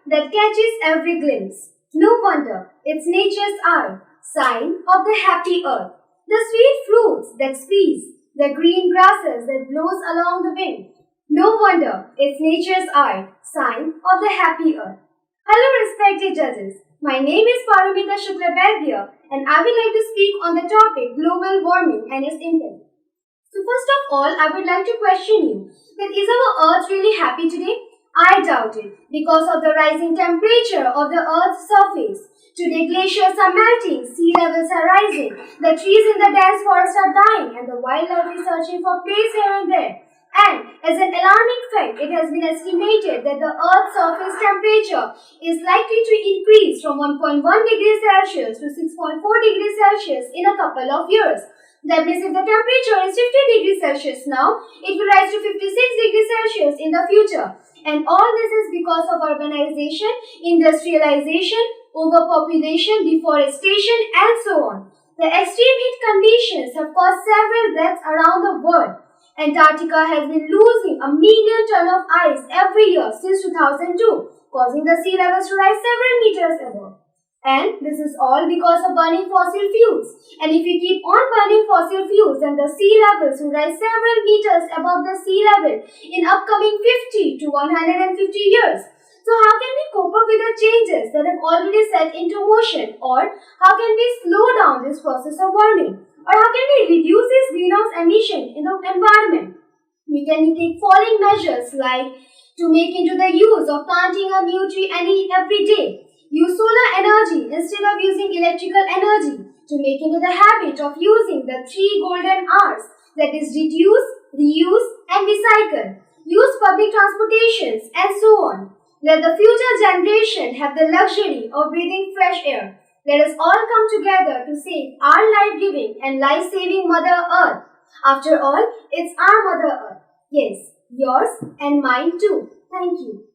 that catches every glimpse. No wonder it's nature's eye, sign of the happy earth. The sweet fruits that squeeze, the green grasses that blows along the wind. No wonder it's nature's eye, sign of the happy earth. Hello respected judges. My name is Paramita Suklabaidya and I would like to speak on the topic global warming and its impact. So first of all, I would like to question you that is our earth really happy today? I doubt it because of the rising temperature of the earth's surface. Today glaciers are melting, sea levels are rising, the trees in the dense forest are dying and the wildlife is searching for place here and there. And as an alarming fact, it has been estimated that the earth's surface temperature is likely to increase from 1.1 degrees Celsius to 6.4 degrees Celsius in a couple of years. That means if the temperature is 50 degrees Celsius now, it will rise to 56 degrees Celsius in the future. And all this is because of urbanization, industrialization, overpopulation, deforestation and so on. The extreme heat conditions have caused several deaths around the world. Antarctica has been losing 1 million tons of ice every year since 2002, causing the sea levels to rise several meters above. And this is all because of burning fossil fuels. And if we keep on burning fossil fuels, then the sea levels will rise several meters above the sea level in upcoming 50 to 150 years. So how can we cope up with the changes that have already set into motion? Or how can we slow down this process of warming? Or how can we reduce this greenhouse emission in the environment? We can take following measures like to make into the use of planting a new tree every day. Use solar energy instead of using electrical energy. To make into the habit of using the 3 golden R's, that is reduce, reuse and recycle. Use public transportations and so on. Let the future generation have the luxury of breathing fresh air. Let us all come together to save our life-giving and life-saving Mother Earth. After all, it's our Mother Earth. Yes, yours and mine too. Thank you.